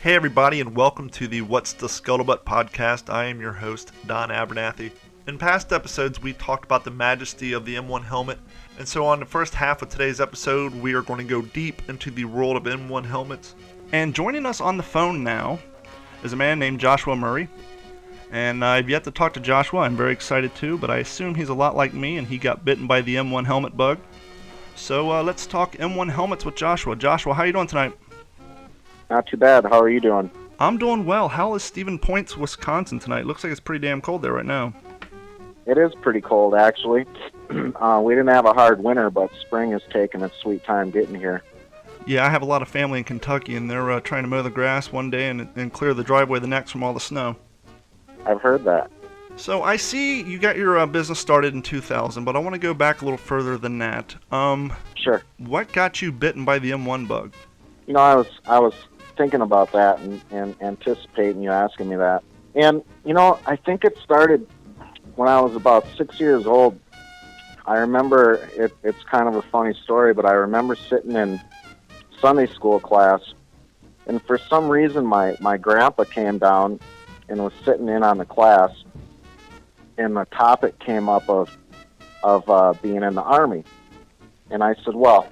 Hey everybody, and welcome to the What's the Scuttlebutt podcast. I am your host, Don Abernathy. In past episodes, we talked about the majesty of the M1 helmet, and so on the first half of today's episode, we are going to go deep into the world of M1 helmets. And joining us on the phone now is a man named Joshua Murray, and I've yet to talk to Joshua. I'm very excited too, but I assume he's a lot like me, and he got bitten by the M1 helmet bug. So let's talk M1 helmets with Joshua. Joshua, how are you doing tonight? Not too bad. How are you doing? I'm doing well. How is Stephen Point's, Wisconsin tonight? Looks like it's pretty damn cold there right now. It is pretty cold, actually. We didn't have a hard winter, but spring has taken its sweet time getting here. Yeah, I have a lot of family in Kentucky, and they're trying to mow the grass one day and clear the driveway the next from all the snow. I've heard that. So I see you got your business started in 2000, but I want to go back a little further than that. Sure. What got you bitten by the M1 bug? You know, I was thinking about that and anticipating you asking me that. And, you know, I think it started when I was about 6 years old. I remember, it's kind of a funny story, but I remember sitting in Sunday school class, and for some reason my grandpa came down and was sitting in on the class, and the topic came up of being in the Army. And I said, well,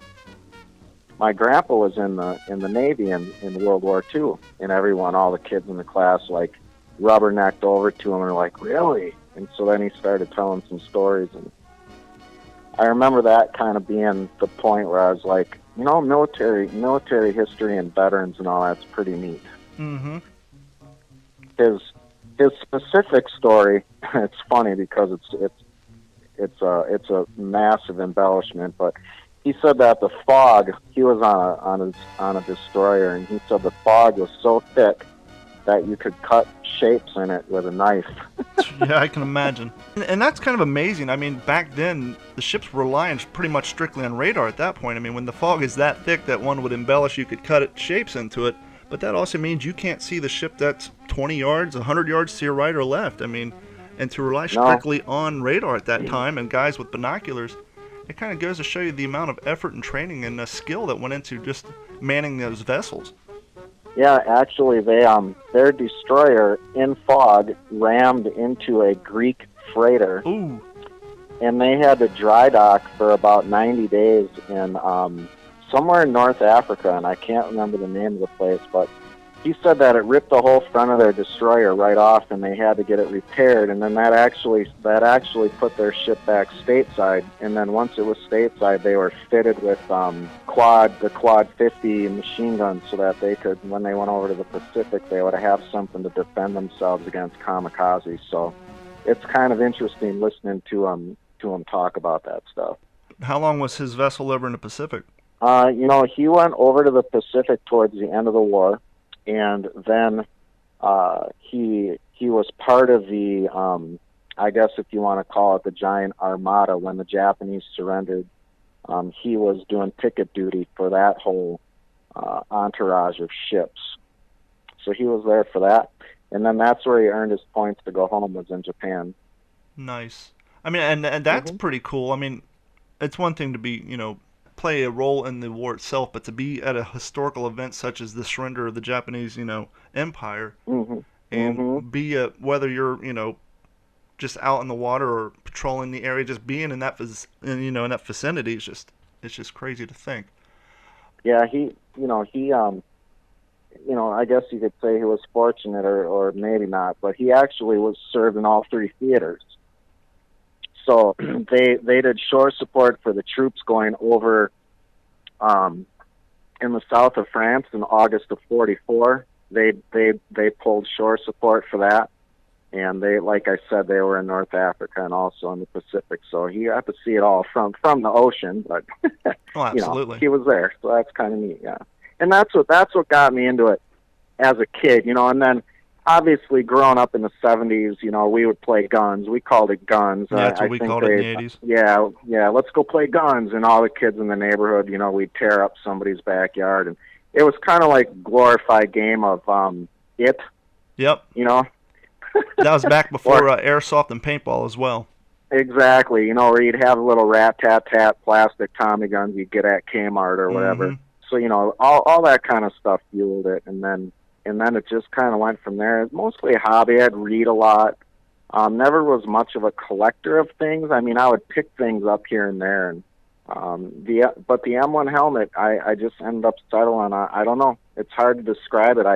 my grandpa was in the Navy in World War II, and all the kids in the class, like, rubbernecked over to him and were like, really? And so then he started telling some stories, and I remember that kind of being the point where I was like, you know, military history and veterans and all that's pretty neat. Mm-hmm. His specific story, it's funny because it's a massive embellishment, but he said that the fog, he was on a destroyer, and he said the fog was so thick that you could cut shapes in it with a knife. Yeah, I can imagine. And that's kind of amazing. I mean, back then, the ships were relying pretty much strictly on radar at that point. I mean, when the fog is that thick that one would embellish, you could cut shapes into it, but that also means you can't see the ship that's 20 yards, 100 yards to your right or left. I mean, and to rely strictly on radar at that time and guys with binoculars, it kind of goes to show you the amount of effort and training and skill that went into just manning those vessels. Yeah, actually, their destroyer in fog rammed into a Greek freighter. Ooh. And they had to dry dock for about 90 days in somewhere in North Africa, and I can't remember the name of the place, but he said that it ripped the whole front of their destroyer right off, and they had to get it repaired, and then that actually put their ship back stateside, and then once it was stateside, they were fitted with the Quad 50 machine guns so that they could, when they went over to the Pacific, they would have something to defend themselves against kamikazes. So it's kind of interesting listening to him talk about that stuff. How long was his vessel over in the Pacific? You know, he went over to the Pacific towards the end of the war, and then he was part of the, I guess if you want to call it the giant armada when the Japanese surrendered. He was doing picket duty for that whole entourage of ships. So he was there for that, and then that's where he earned his points to go home, was in Japan. Nice. I mean, and that's pretty cool. I mean, it's one thing to be, you know, play a role in the war itself, but to be at a historical event such as the surrender of the Japanese, you know, empire, and be whether you're, you know, just out in the water or patrolling the area, just being in that in that vicinity is it's just crazy to think. Yeah, I guess you could say he was fortunate, or maybe not, but he actually was served in all three theaters. So they did shore support for the troops going over in the south of France in August of '44. They pulled shore support for that, and they, like I said, they were in North Africa and also in the Pacific. So he got to see it all from the ocean, but oh, absolutely. He was there, so that's kind of neat. Yeah, and that's what got me into it as a kid, you know, and then. Obviously, growing up in the 70s, you know, we would play guns. We called it guns. Yeah, that's what we called it in the 80s. Yeah, let's go play guns. And all the kids in the neighborhood, you know, we'd tear up somebody's backyard. And it was kind of like a glorified game of it. Yep. You know? That was back before airsoft and paintball as well. Exactly. You know, where you'd have little rat-tat-tat plastic Tommy guns you'd get at Kmart or whatever. So, you know, all that kind of stuff fueled it. And then then it just kind of went from there. It's mostly a hobby. I'd read a lot. Never was much of a collector of things. I mean, I would pick things up here and there, and but the M1 helmet, I just ended up settling on. I don't know. It's hard to describe it.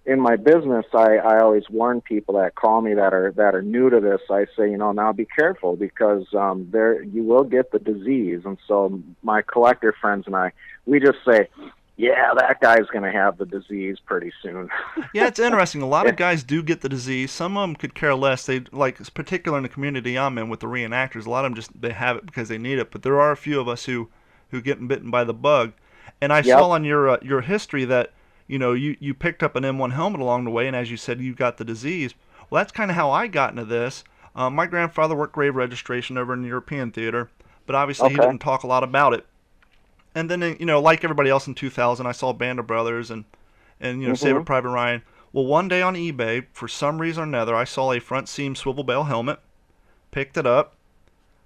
In my business, I always warn people that call me that are new to this. I say, now be careful, because you will get the disease. And so my collector friends and we just say, yeah, that guy's going to have the disease pretty soon. Yeah, it's interesting. A lot of guys do get the disease. Some of them could care less. They it's particular in the community I'm in with the reenactors. A lot of them they have it because they need it. But there are a few of us who get bitten by the bug. And I saw on your history that you picked up an M1 helmet along the way, and as you said, you got the disease. Well, that's kind of how I got into this. My grandfather worked grave registration over in the European theater, but obviously he didn't talk a lot about it. And then, like everybody else in 2000, I saw Band of Brothers and Saving Private Ryan. Well, one day on eBay, for some reason or another, I saw a front seam swivel bale helmet, picked it up.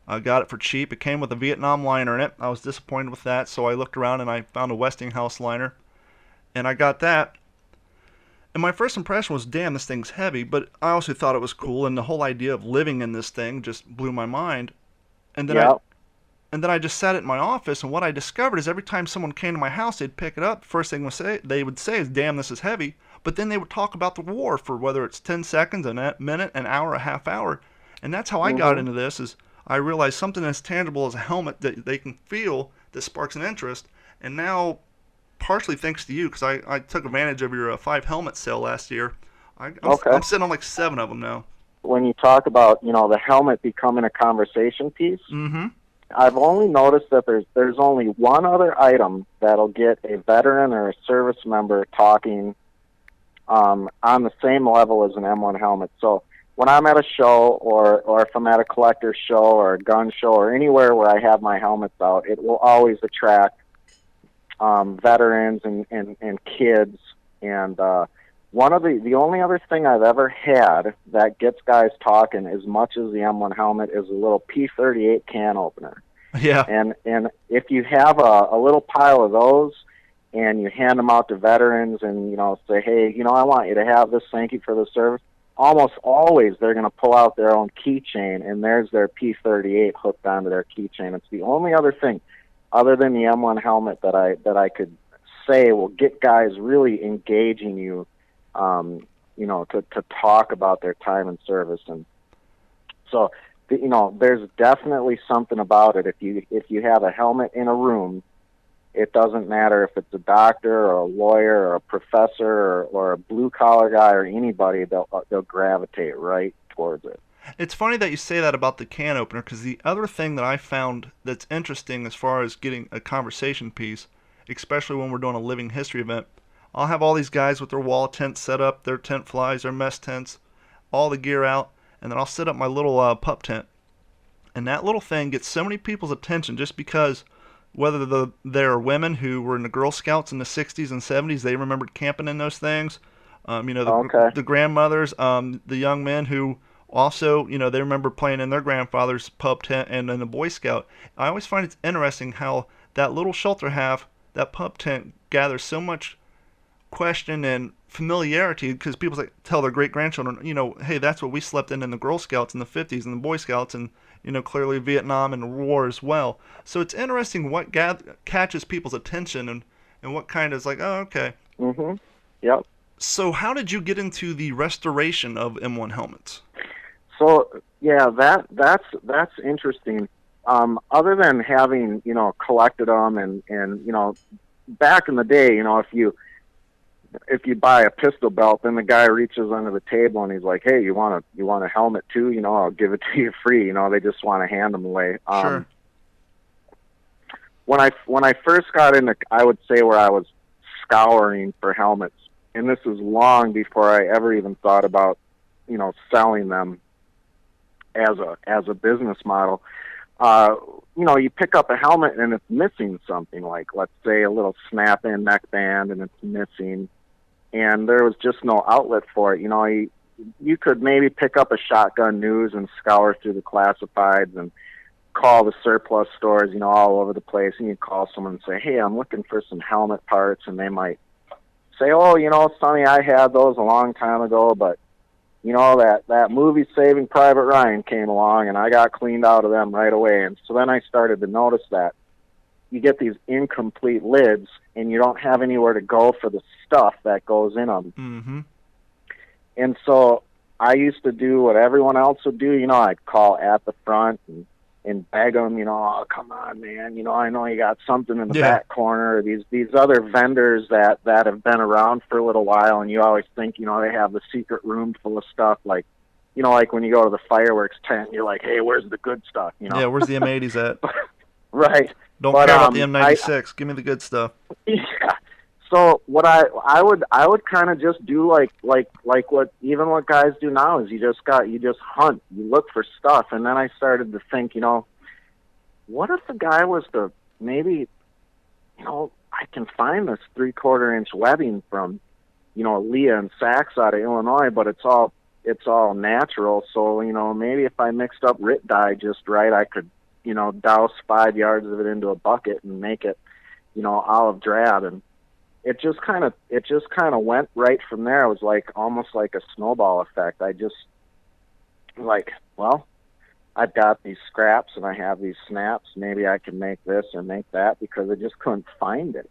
I got it for cheap. It came with a Vietnam liner in it. I was disappointed with that, so I looked around and I found a Westinghouse liner. And I got that. And my first impression was, damn, this thing's heavy. But I also thought it was cool, and the whole idea of living in this thing just blew my mind. And then I just sat it in my office, and what I discovered is every time someone came to my house, they'd pick it up. The first thing they would say is, damn, this is heavy. But then they would talk about the war for whether it's 10 seconds, a minute, an hour, a half hour. And that's how I got into this, is I realized something as tangible as a helmet that they can feel that sparks an interest. And now, partially thanks to you, because I took advantage of your 5 helmet sale last year. I'm sitting on like 7 of them now. When you talk about, the helmet becoming a conversation piece, I've only noticed that there's only one other item that'll get a veteran or a service member talking on the same level as an M1 helmet. So when I'm at a show, or if I'm at a collector show or a gun show or anywhere where I have my helmets out, it will always attract veterans and kids. And one of the only other thing I've ever had that gets guys talking as much as the M1 helmet is a little P38 can opener. Yeah. And if you have a little pile of those and you hand them out to veterans and, say, hey, I want you to have this, thank you for the service, almost always they're going to pull out their own keychain, and there's their P38 hooked onto their keychain. It's the only other thing other than the M1 helmet that I could say will get guys really engaging you, to talk about their time in service. And so, there's definitely something about it. If you have a helmet in a room, it doesn't matter if it's a doctor or a lawyer or a professor or a blue collar guy or anybody, they'll gravitate right towards it. It's funny that you say that about the can opener, because the other thing that I found that's interesting as far as getting a conversation piece, especially when we're doing a living history event, I'll have all these guys with their wall tents set up, their tent flies, their mess tents, all the gear out, and then I'll set up my little pup tent. And that little thing gets so many people's attention just because whether they're women who were in the Girl Scouts in the 60s and 70s, they remembered camping in those things. The grandmothers, the young men who also, they remember playing in their grandfather's pub tent and in the Boy Scout. I always find it's interesting how that little shelter that pub tent gathers so much question and familiarity, because people tell their great-grandchildren, hey, that's what we slept in the Girl Scouts in the 50s and the Boy Scouts, and, clearly Vietnam and war as well. So it's interesting what catches people's attention and what kind is like, oh, okay. Mm-hmm. Yep. So how did you get into the restoration of M1 helmets? So, yeah, that's interesting. Other than having, collected them and back in the day, if you buy a pistol belt, then the guy reaches under the table and he's like, hey, you want a helmet too? I'll give it to you free. They just want to hand them away. Sure. When I first got into, I would say, where I was scouring for helmets, and this was long before I ever even thought about, selling them as a business model. You pick up a helmet and it's missing something, like, let's say, a little snap-in neckband, and it's missing, and there was just no outlet for it. You could maybe pick up a Shotgun News and scour through the classifieds and call the surplus stores, all over the place, and you call someone and say, hey, I'm looking for some helmet parts, and they might say, oh, Sonny, I had those a long time ago, but that movie Saving Private Ryan came along, and I got cleaned out of them right away. And so then I started to notice that you get these incomplete lids, and you don't have anywhere to go for the stuff that goes in them. Mm-hmm. And so I used to do what everyone else would do. I'd call at the front and beg them, oh, come on, man. I know you got something in the back corner. These other vendors that have been around for a little while, and you always think, they have the secret room full of stuff. Like, like when you go to the fireworks tent, you're like, hey, where's the good stuff? Yeah, where's the M80s at? Right. Don't care about the M96. Give me the good stuff. Yeah. So what I would kind of just do like what guys do now is you just hunt, you look for stuff. And then I started to think, what if the guy was to maybe, I can find this 3/4 inch webbing from, Leah and Sachs out of Illinois, but it's all natural. So, maybe if I mixed up RIT dye just right, I could, douse 5 yards of it into a bucket and make it, olive drab. And it just kind of went right from there. It was like almost like a snowball effect. I just like, well, I've got these scraps and I have these snaps. Maybe I can make this or make that, because I just couldn't find it.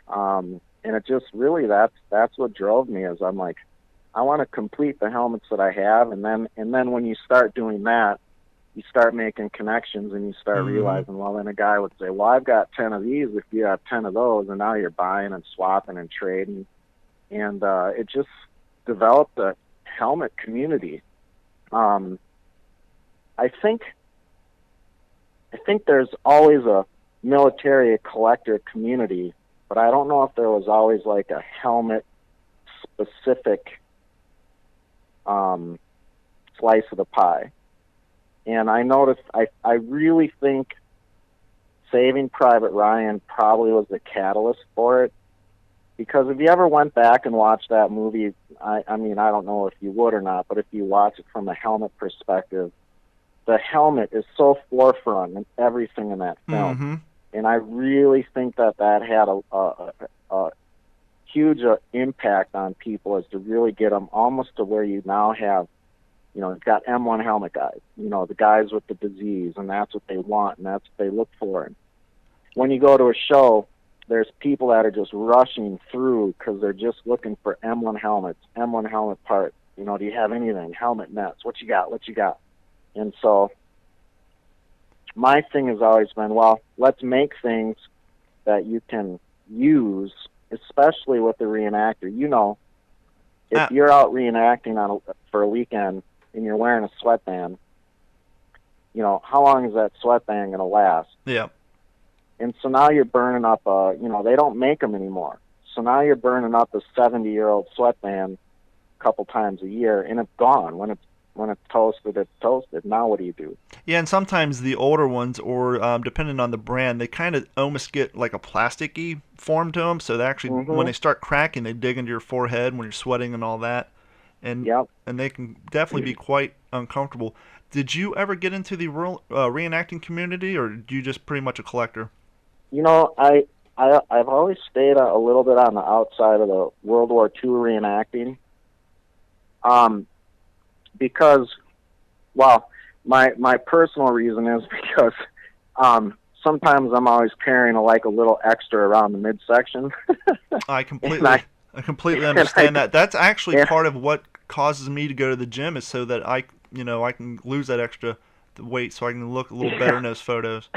And it just really, that's what drove me, is I'm like, I want to complete the helmets that I have. And then when you start doing that, you start making connections, and you start realizing, well, then a guy would say, well, I've got 10 of these if you have 10 of those, and now you're buying and swapping and trading. And it just developed a helmet community. I think there's always a military collector community, but I don't know if there was always like a helmet specific slice of the pie. And I noticed, I really think Saving Private Ryan probably was the catalyst for it. Because if you ever went back and watched that movie, I mean, I don't know if you would or not, but if you watch it from a helmet perspective, the helmet is so forefront in everything in that film. Mm-hmm. And I really think that had a huge impact on people, as to really get them almost to where you now have, you've got M1 helmet guys, the guys with the disease, and that's what they want, and that's what they look for. And when you go to a show, there's people that are just rushing through because they're just looking for M1 helmets, M1 helmet parts. Do you have anything? Helmet nets. What you got? And so my thing has always been, well, let's make things that you can use, especially with the reenactor. If you're out reenacting for a weekend and you're wearing a sweatband, how long is that sweatband going to last? Yeah. And so now you're burning up they don't make them anymore. So now you're burning up a 70-year-old sweatband a couple times a year, and it's gone. When it's toasted, it's toasted. Now what do you do? Yeah, and sometimes the older ones, or depending on the brand, they kind of almost get like a plasticky form to them. So they actually, when they start cracking, they dig into your forehead when you're sweating and all that. And and they can definitely be quite uncomfortable. Did you ever get into the reenacting community, or are you just pretty much a collector? I've always stayed a little bit on the outside of the World War II reenacting. Because, well, my personal reason is because sometimes I'm always carrying a little extra around the midsection. I completely understand that. That's actually part of what causes me to go to the gym, is so that I can lose that extra weight, so I can look a little better in those photos.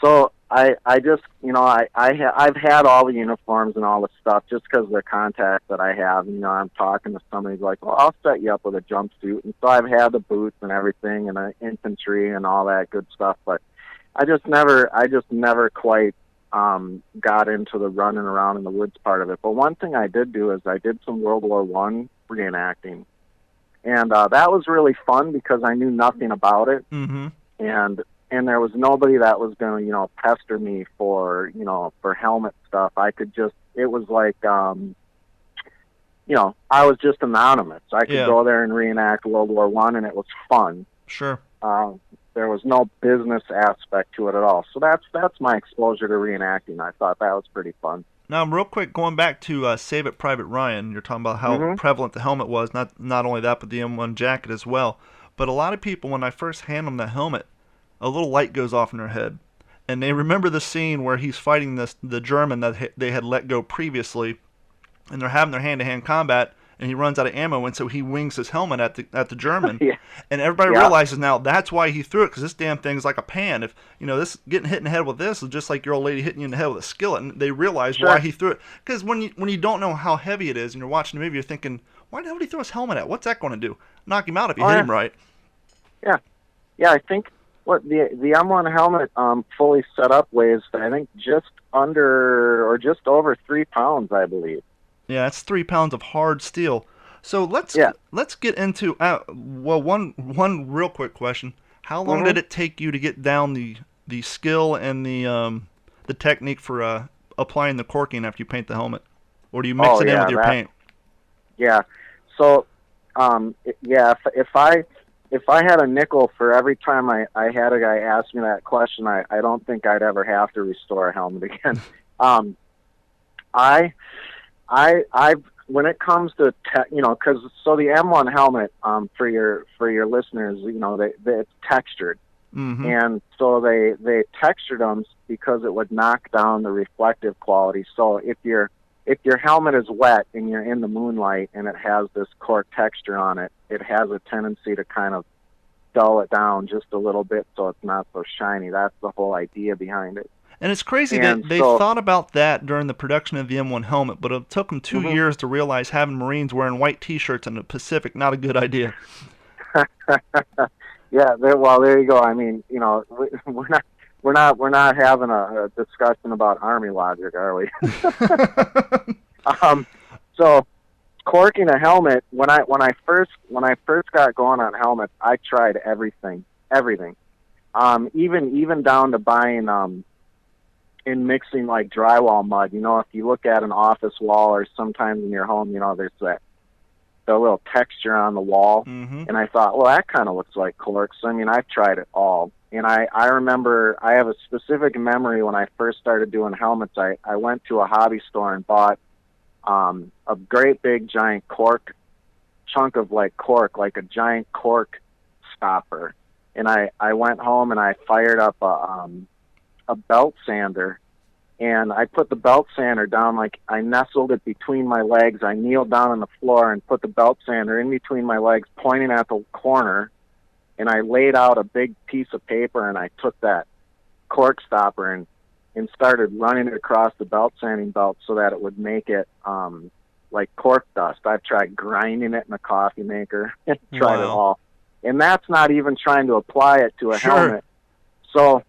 So I just, I've had all the uniforms and all the stuff just because of the contacts that I have. I'm talking to somebody who's like, well, I'll set you up with a jumpsuit. And so I've had the boots and everything, and the infantry and all that good stuff. But I just never quite got into the running around in the woods part of it. But one thing I did do is I did some World War I reenacting. And that was really fun because I knew nothing about it. Mm-hmm. And there was nobody that was going to, pester me for helmet stuff. I could just, it was like, I was just anonymous. I could go there and reenact World War I, and it was fun. Sure. There was no business aspect to it at all. So that's my exposure to reenacting. I thought that was pretty fun. Now, real quick, going back to Save It Private Ryan, you're talking about how prevalent the helmet was. Not only that, but the M1 jacket as well. But a lot of people, when I first hand them the helmet, a little light goes off in their head. And they remember the scene where he's fighting the German that they had let go previously, and they're having their hand-to-hand combat, and he runs out of ammo, and so he wings his helmet at the German. Yeah. And everybody realizes now that's why he threw it, because this damn thing's like a pan. If this getting hit in the head with this is just like your old lady hitting you in the head with a skillet, and they realize why he threw it. Because when you don't know how heavy it is, and you're watching the movie, you're thinking, why the hell did he throw his helmet at? What's that going to do? Knock him out if you hit him right. Yeah. I think what the M1 helmet fully set up weighs, I think, just under or just over 3 pounds, I believe. Yeah, that's 3 pounds of hard steel. So let's get into one real quick question. How long did it take you to get down the skill and the technique for applying the corking after you paint the helmet, or do you mix it in with your paint? Yeah. So if I had a nickel for every time I had a guy ask me that question, I don't think I'd ever have to restore a helmet again. I've when it comes to because the M1 helmet for your listeners, it's textured, and so they textured them because it would knock down the reflective quality. So if your helmet is wet and you're in the moonlight and it has this cork texture on it, it has a tendency to kind of dull it down just a little bit so it's not so shiny. That's the whole idea behind it. And it's crazy that they thought about that during the production of the M1 helmet, but it took them 2 years to realize having Marines wearing white T-shirts in the Pacific, not a good idea. Yeah, there you go. I mean, we're not having a discussion about Army logic, are we? So corking a helmet, when I first got going on helmets, I tried everything, even down to buying in mixing like drywall mud. If you look at an office wall or sometimes in your home, there's the little texture on the wall, and I thought, well, that kind of looks like cork. So I mean, I've tried it all, and I remember I have a specific memory when I first started doing helmets. I went to a hobby store and bought a great big giant cork chunk of cork, like a giant cork stopper, and I went home and I fired up a belt sander, and I put the belt sander down, I nestled it between my legs. I kneeled down on the floor and put the belt sander in between my legs, pointing at the corner, and I laid out a big piece of paper, and I took that cork stopper and started running it across the belt sanding belt so that it would make it like cork dust. I've tried grinding it in a coffee maker, tried it all. And that's not even trying to apply it to a helmet. So,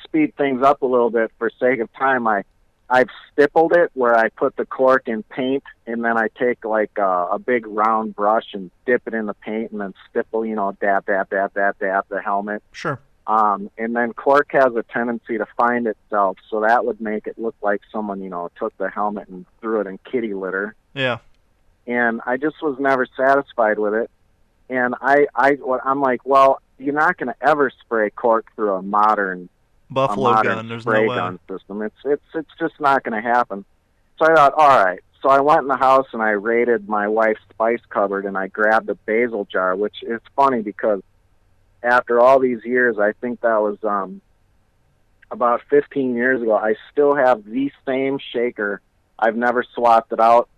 speed things up a little bit for sake of time. I've stippled it where I put the cork in paint, and then I take a big round brush and dip it in the paint, and then stipple, dab the helmet. Sure. And then cork has a tendency to find itself, so that would make it look like someone, took the helmet and threw it in kitty litter. Yeah. And I just was never satisfied with it. And I'm like, well, you're not going to ever spray cork through a modern buffalo gun. There's spray no way. gun system. It's just not going to happen. So I thought, all right. So I went in the house and I raided my wife's spice cupboard, and I grabbed a basil jar, which is funny because after all these years, I think that was about 15 years ago, I still have the same shaker. I've never swapped it out.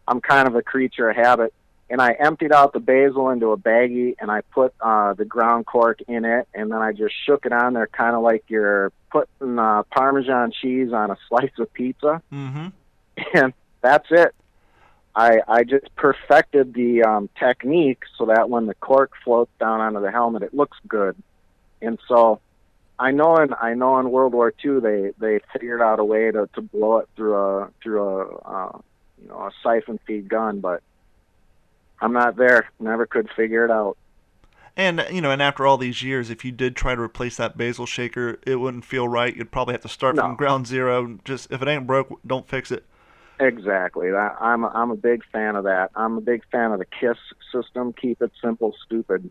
I'm kind of a creature of habit. And I emptied out the basil into a baggie, and I put the ground cork in it, and then I just shook it on there, kind of like you're putting Parmesan cheese on a slice of pizza. And that's it. I just perfected the technique so that when the cork floats down onto the helmet, it looks good. And so I know in World War II they figured out a way to blow it through a siphon feed gun, but I'm not there. Never could figure it out. And and after all these years, if you did try to replace that basil shaker, it wouldn't feel right. You'd probably have to start from ground zero. Just if it ain't broke, don't fix it. Exactly. I'm a big fan of that. I'm a big fan of the KISS system. Keep it simple, stupid.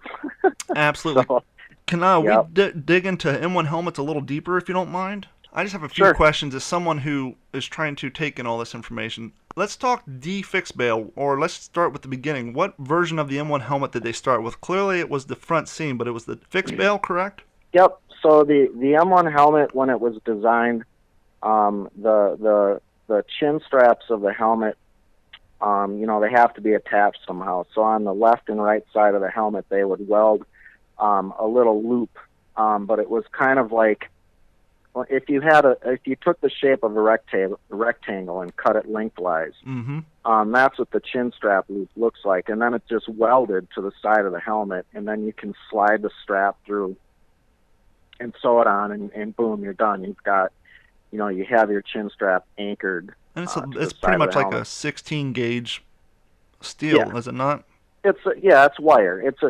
Absolutely. So, can we dig into M1 helmets a little deeper, if you don't mind? I just have a few questions as someone who is trying to take in all this information. Let's talk D-fixed bail, or let's start with the beginning. What version of the M1 helmet did they start with? Clearly it was the front seam, but it was the fixed bail, correct? Yep. So the M1 helmet, when it was designed, the chin straps of the helmet, they have to be attached somehow. So on the left and right side of the helmet, they would weld a little loop, but it was kind of like, if you took the shape of a rectangle and cut it lengthwise, that's what the chin strap loop looks like, and then it's just welded to the side of the helmet, and then you can slide the strap through and sew it on, and boom, you're done. You've got, you have your chin strap anchored. And it's pretty much like a 16 gauge steel, is it not? It's wire. It's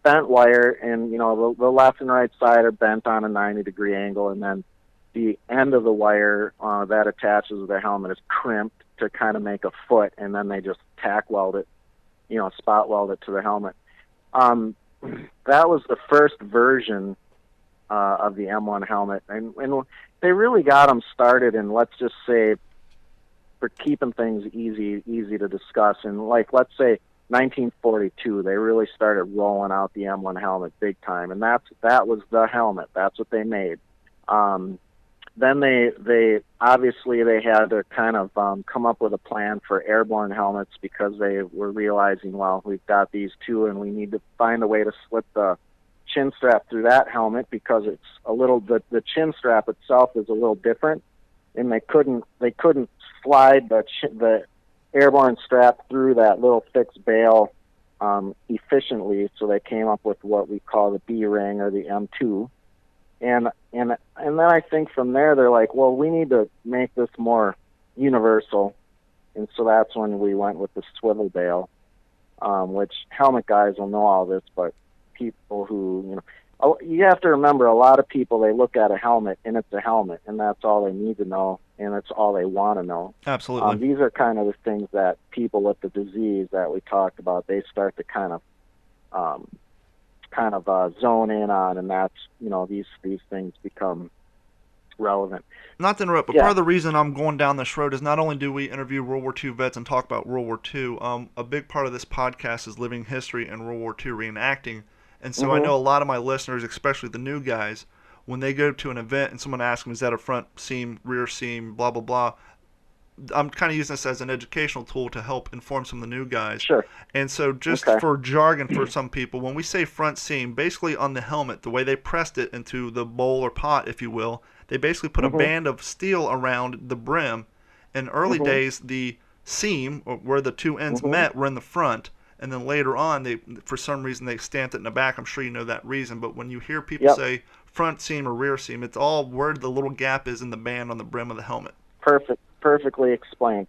bent wire, and the left and right side are bent on a 90-degree angle, and then the end of the wire that attaches to the helmet is crimped to kind of make a foot, and then they just tack weld it, spot weld it to the helmet. That was the first version of the M1 helmet, and they really got them started in, let's just say, for keeping things easy to discuss, and let's say 1942, they really started rolling out the M1 helmet big time, and that was the helmet. That's what they made. Then they obviously they had to kind of come up with a plan for airborne helmets, because they were realizing, well, we've got these two, and we need to find a way to slip the chin strap through that helmet, because it's a little, the chin strap itself is a little different, and they couldn't slide the airborne strap through that little fixed bail efficiently, so they came up with what we call the B ring, or the M2, and then I think from there they're like, well, we need to make this more universal, and so that's when we went with the swivel bail, which helmet guys will know all this, but people who, you have to remember, a lot of people, they look at a helmet and it's a helmet, and that's all they need to know, and it's all they want to know. Absolutely. These are kind of the things that people with the disease that we talked about, they start to kind of zone in on, and that's, these things become relevant. Not to interrupt, but part of the reason I'm going down this road is not only do we interview World War II vets and talk about World War II, a big part of this podcast is living history and World War II reenacting. And so I know a lot of my listeners, especially the new guys, when they go to an event and someone asks them, is that a front seam, rear seam, blah, blah, blah, I'm kind of using this as an educational tool to help inform some of the new guys. Sure. And so just for jargon for some people, when we say front seam, basically on the helmet, the way they pressed it into the bowl or pot, if you will, they basically put a band of steel around the brim. In early days, the seam, or where the two ends met, were in the front. And then later on, for some reason, they stamped it in the back. I'm sure you know that reason. But when you hear people say front seam or rear seam, it's all where the little gap is in the band on the brim of the helmet. Perfectly explained.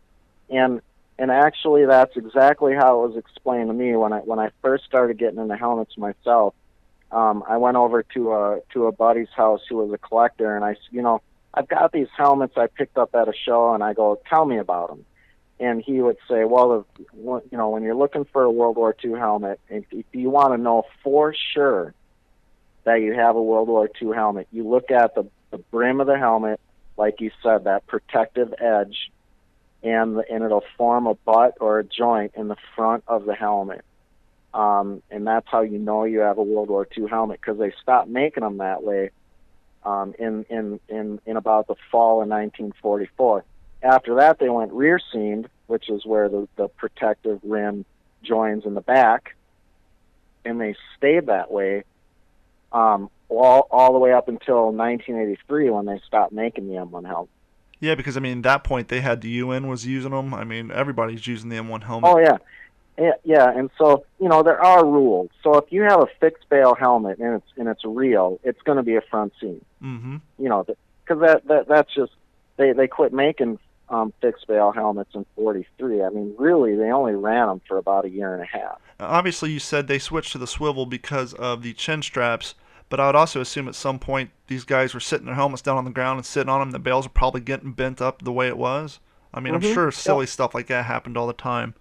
And actually, that's exactly how it was explained to me when I first started getting into helmets myself. I went over to a buddy's house who was a collector, and I said, I've got these helmets I picked up at a show, and I go, tell me about them. And he would say, well, when you're looking for a World War II helmet, if you want to know for sure that you have a World War II helmet, you look at the brim of the helmet, like you said, that protective edge, and it'll form a butt or a joint in the front of the helmet. And that's how you know you have a World War II helmet, because they stopped making them that way in about the fall of 1944. After that, they went rear seamed, which is where the protective rim joins in the back, and they stayed that way all the way up until 1983, when they stopped making the M1 helmet. Yeah, because at that point they had the UN was using them. Everybody's using the M1 helmet. Oh yeah, and so there are rules. So if you have a fixed bail helmet and it's real, it's going to be a front seam. Because that's just they quit making fixed bail helmets in 43. Really, they only ran them for about a year and a half. Obviously, you said they switched to the swivel because of the chin straps, but I would also assume at some point these guys were sitting their helmets down on the ground and sitting on them. The bails are probably getting bent up the way it was. I'm sure silly stuff like that happened all the time.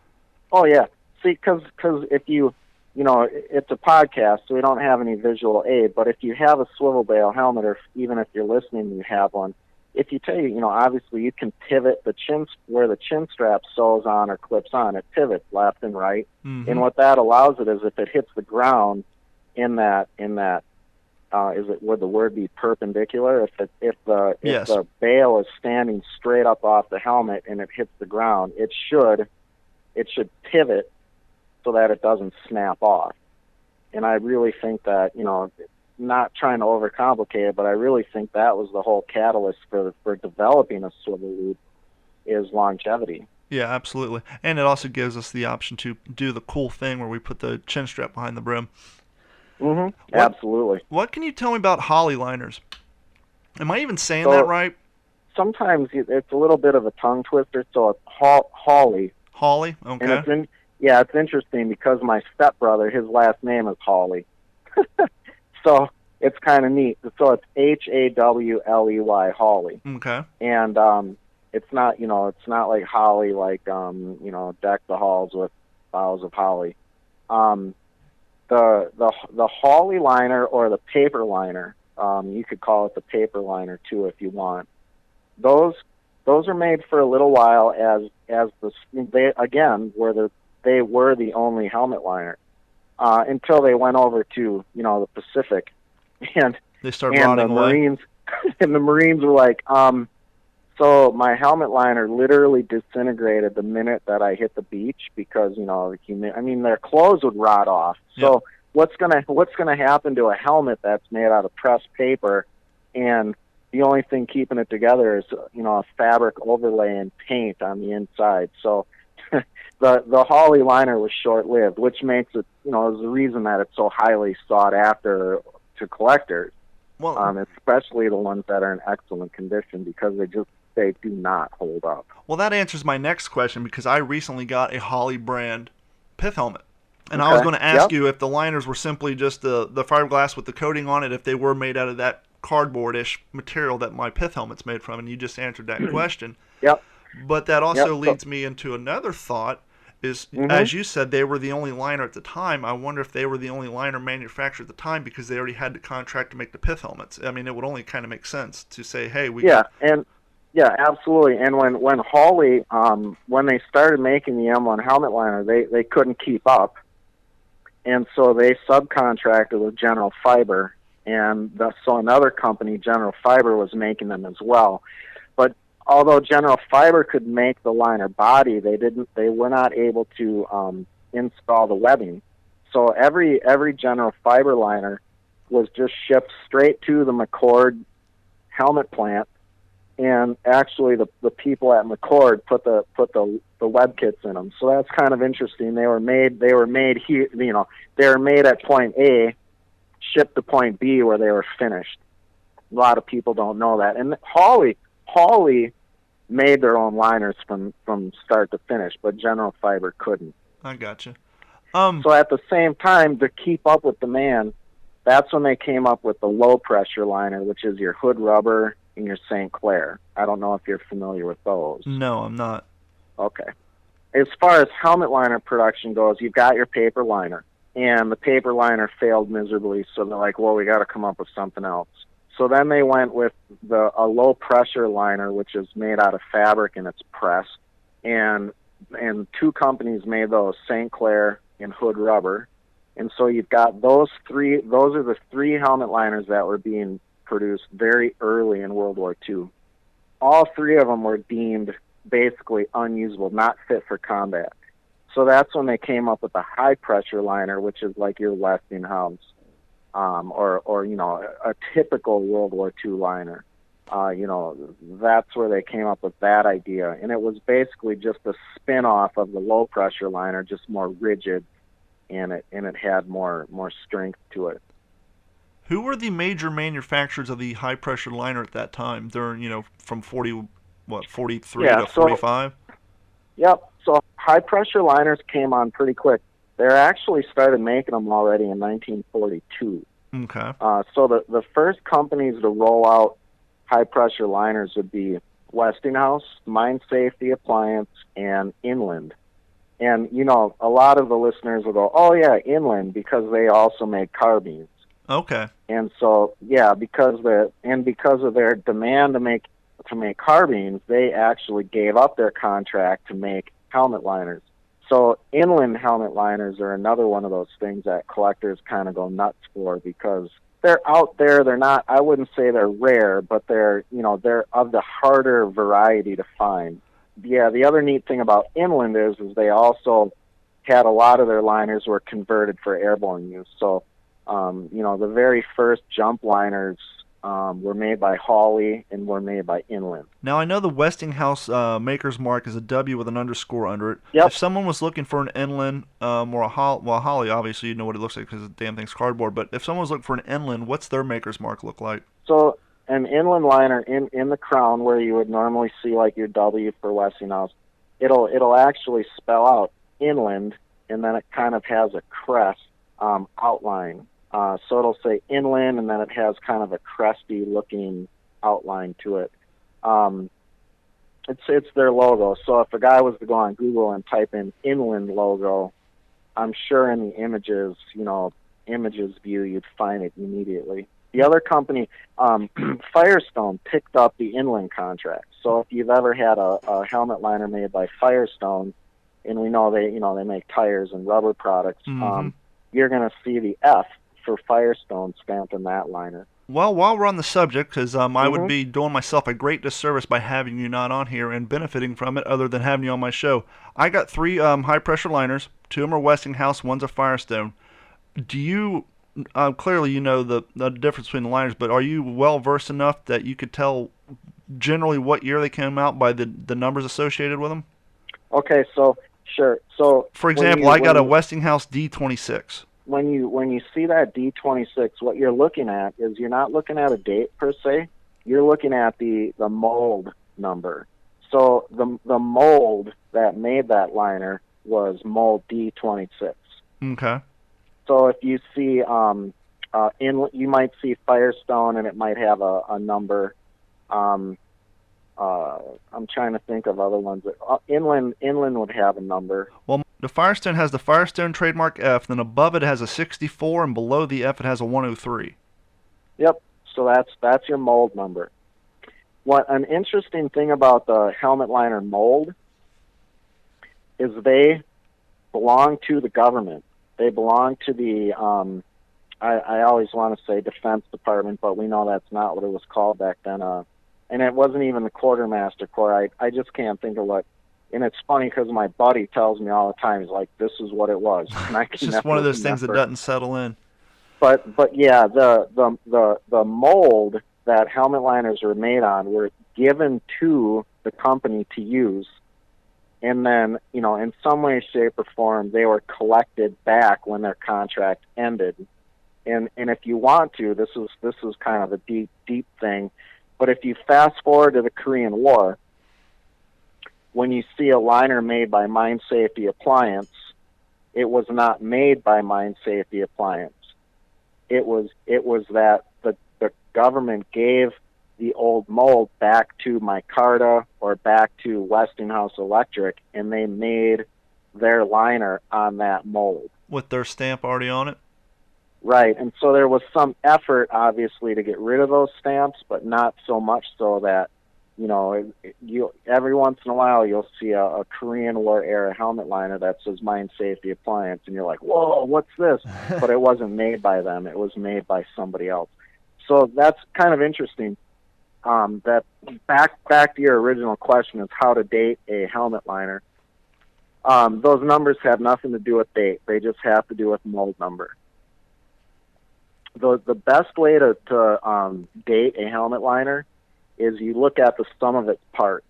Oh, yeah. See, because if you it's a podcast, so we don't have any visual aid, but if you have a swivel bail helmet, or even if you're listening and you have one, if you take, obviously you can pivot the chin, where the chin strap sews on or clips on, it pivots left and right. Mm-hmm. And what that allows it is, if it hits the ground in that, would the word be perpendicular? If the bail is standing straight up off the helmet and it hits the ground, it should pivot so that it doesn't snap off. And I really think that, not trying to overcomplicate it, but I really think that was the whole catalyst for developing a swivel loop, is longevity. Yeah, absolutely. And it also gives us the option to do the cool thing where we put the chin strap behind the brim. Mm-hmm. Absolutely. What can you tell me about Holley liners? Am I even saying that right? Sometimes it's a little bit of a tongue twister, so it's Holley. Holley? Okay. And it's interesting because my stepbrother, his last name is Holley. So it's kind of neat. So it's Hawley, Holley. Okay. And it's not, it's not like holly, like deck the halls with boughs of holly. The Holley liner, or the paper liner, you could call it the paper liner too if you want. Those are made for a little while as they were the only helmet liner until they went over to the Pacific, and they started rotting away. Marines and the Marines were like, so my helmet liner literally disintegrated the minute that I hit the beach, because their clothes would rot off. So what's gonna happen to a helmet that's made out of pressed paper, and the only thing keeping it together is a fabric overlay and paint on the inside. So the Holley liner was short-lived, which makes it, is the reason that it's so highly sought after to collectors. Well, especially the ones that are in excellent condition, because they do not hold up. Well, that answers my next question, because I recently got a Holley brand pith helmet. And I was going to ask you if the liners were simply just the fiberglass with the coating on it, if they were made out of that cardboard-ish material that my pith helmet's made from, and you just answered that question. Yep. But that also leads me into another thought, is, as you said, they were the only liner at the time. I wonder if they were the only liner manufacturer at the time, because they already had the contract to make the pith helmets. I mean, it would only kind of make sense to say, hey, Yeah, absolutely. And when Holley, when they started making the M1 helmet liner, they couldn't keep up. And so they subcontracted with General Fiber, and so another company, General Fiber, was making them as well. But although General Fiber could make the liner body, they were not able to install the webbing. So every General Fiber liner was just shipped straight to the McCord helmet plant, and actually the people at McCord put the web kits in them. So that's kind of interesting. They were made here, they were made at point A, shipped to point B where they were finished. A lot of people don't know that. And Holley made their own liners from start to finish, but General Fiber couldn't. I gotcha. So at the same time, to keep up with demand, that's when they came up with the low pressure liner, which is your hood rubber and your St. Clair. I don't know if you're familiar with those. No, I'm not. Okay. As far as helmet liner production goes, you've got your paper liner, and the paper liner failed miserably, so they're like, well, we got to come up with something else. So then they went with a low pressure liner, which is made out of fabric and it's pressed, and two companies made those, St. Clair and Hood Rubber. And so you've got those are the three helmet liners that were being produced very early in World War II. All three of them were deemed basically unusable, not fit for combat. So that's when they came up with the high pressure liner, which is like your Westinghouse, or a typical World War II liner. That's where they came up with that idea, and it was basically just a spin-off of the low pressure liner, just more rigid, and it had more strength to it. Who were the major manufacturers of the high pressure liner at that time? During from 43 to 45. Yep. So high pressure liners came on pretty quick. They actually started making them already in 1942. Okay. So the first companies to roll out high pressure liners would be Westinghouse, Mine Safety Appliance, and Inland. And, a lot of the listeners will go, oh, yeah, Inland, because they also make carbines. Okay. And so, yeah, because of their demand to make carbines, they actually gave up their contract to make helmet liners. So Inland helmet liners are another one of those things that collectors kind of go nuts for, because they're out there. They're not, I wouldn't say they're rare, but they're of the harder variety to find. Yeah, the other neat thing about Inland is they also had a lot of their liners were converted for airborne use. So, the very first jump liners were made by Hawley and were made by Inland. Now, I know the Westinghouse maker's mark is a W with an underscore under it. Yep. If someone was looking for an Inland or a Hawley, obviously you know what it looks like because the damn thing's cardboard, but if someone was looking for an Inland, what's their maker's mark look like? So an Inland liner in the crown, where you would normally see like your W for Westinghouse, it'll actually spell out Inland, and then it kind of has a crest outline. So it'll say Inland, and then it has kind of a cresty looking outline to it. It's their logo. So if a guy was to go on Google and type in Inland logo, I'm sure in the images view, you'd find it immediately. The other company, Firestone, picked up the Inland contract. So if you've ever had a helmet liner made by Firestone, and we know they make tires and rubber products, you're going to see the F for Firestone stamped in that liner. Well, while we're on the subject, because I would be doing myself a great disservice by having you not on here and benefiting from it other than having you on my show. I got 3 high-pressure liners. 2 of them are Westinghouse, one's a Firestone. Do you, clearly you know the difference between the liners, but are you well-versed enough that you could tell generally what year they came out by the numbers associated with them? Okay, so, sure. So, for example, I got a Westinghouse D26. When you see that D26, what you're looking at is you're not looking at a date per se. You're looking at the mold number. So the mold that made that liner was mold D26. Okay. So if you see you might see Firestone, and it might have a number. I'm trying to think of other ones. Inland would have a number. Well, the Firestone has the Firestone trademark F, then above it has a 64, and below the F it has a 103. Yep, so that's your mold number. What an interesting thing about the helmet liner mold is they belong to the government. They belong to the, I always want to say Defense Department, but we know that's not what it was called back then. And it wasn't even the Quartermaster Corps. I just can't think of what. And it's funny because my buddy tells me all the time, he's like, this is what it was. And I can it's just one of those things that doesn't settle in. But yeah, the mold that helmet liners were made on were given to the company to use. And then, in some way, shape, or form, they were collected back when their contract ended. And if you want to, this is kind of a deep thing. But if you fast forward to the Korean War, when you see a liner made by Mine Safety Appliance, it was not made by Mine Safety Appliance. It was that the government gave the old mold back to Micarta or back to Westinghouse Electric, and they made their liner on that mold. With their stamp already on it? Right, and so there was some effort, obviously, to get rid of those stamps, but not so much so that, every once in a while you'll see a Korean War era helmet liner that says Mine Safety Appliance, and you're like, whoa, what's this? But it wasn't made by them. It was made by somebody else. So that's kind of interesting. That back to your original question is how to date a helmet liner. Those numbers have nothing to do with date. They just have to do with mold number. The best way to date a helmet liner is you look at the sum of its parts.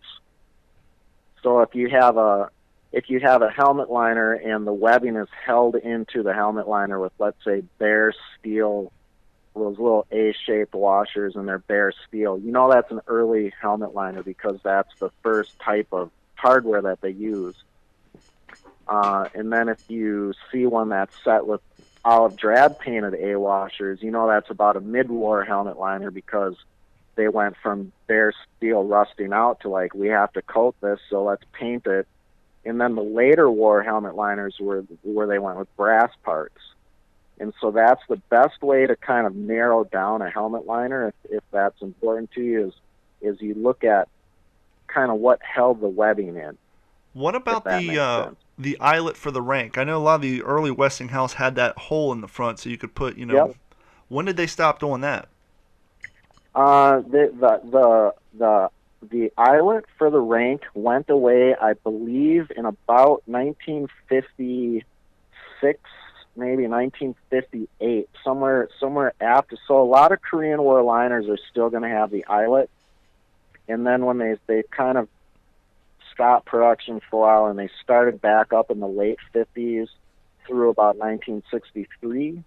So if you have a helmet liner and the webbing is held into the helmet liner with, let's say, bare steel, those little A-shaped washers, and they're bare steel, that's an early helmet liner because that's the first type of hardware that they use. And then if you see one that's set with olive drab painted A washers, that's about a mid-war helmet liner because they went from bare steel rusting out to we have to coat this, so let's paint it And then the later war helmet liners were where they went with brass parts. And so that's the best way to kind of narrow down a helmet liner, if that's important to you, is you look at kind of what held the webbing in. What about the eyelet for the rank? I know a lot of the early Westinghouse had that hole in the front, so you could put, Yep. When did they stop doing that? The eyelet for the rank went away, I believe, in about 1956, maybe 1958, somewhere after. So a lot of Korean War liners are still going to have the eyelet, and then when they kind of stopped production for a while, and they started back up in the late 50s through about 1963.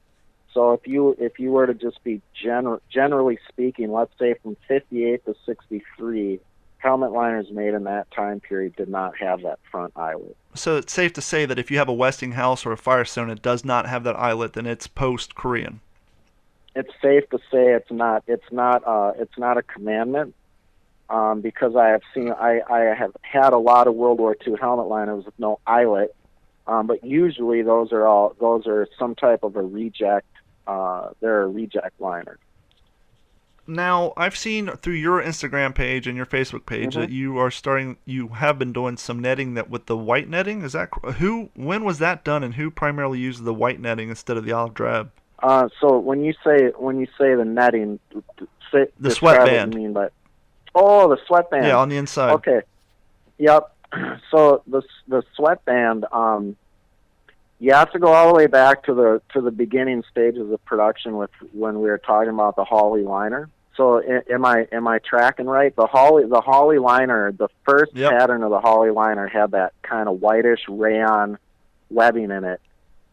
So if you were to just be generally speaking, let's say from 58 to 63, helmet liners made in that time period did not have that front eyelet. So it's safe to say that if you have a Westinghouse or a Firestone, it does not have that eyelet, then it's post-Korean. It's safe to say it's not a commandment, because I have had a lot of World War II helmet liners with no eyelet, but usually those are some type of a reject. They're a reject liner. Now, I've seen through your Instagram page and your Facebook page that you have been doing some netting that with the white netting. Is that when was that done, and who primarily used the white netting instead of the olive drab? So when you say the netting, the sweatband. What you mean by the sweatband? Yeah, on the inside. Okay. Yep. So the sweatband, you have to go all the way back to the beginning stages of production with when we were talking about the Hawley liner. So am I tracking right? The Hawley liner, the first pattern of the Hawley liner had that kind of whitish rayon webbing in it,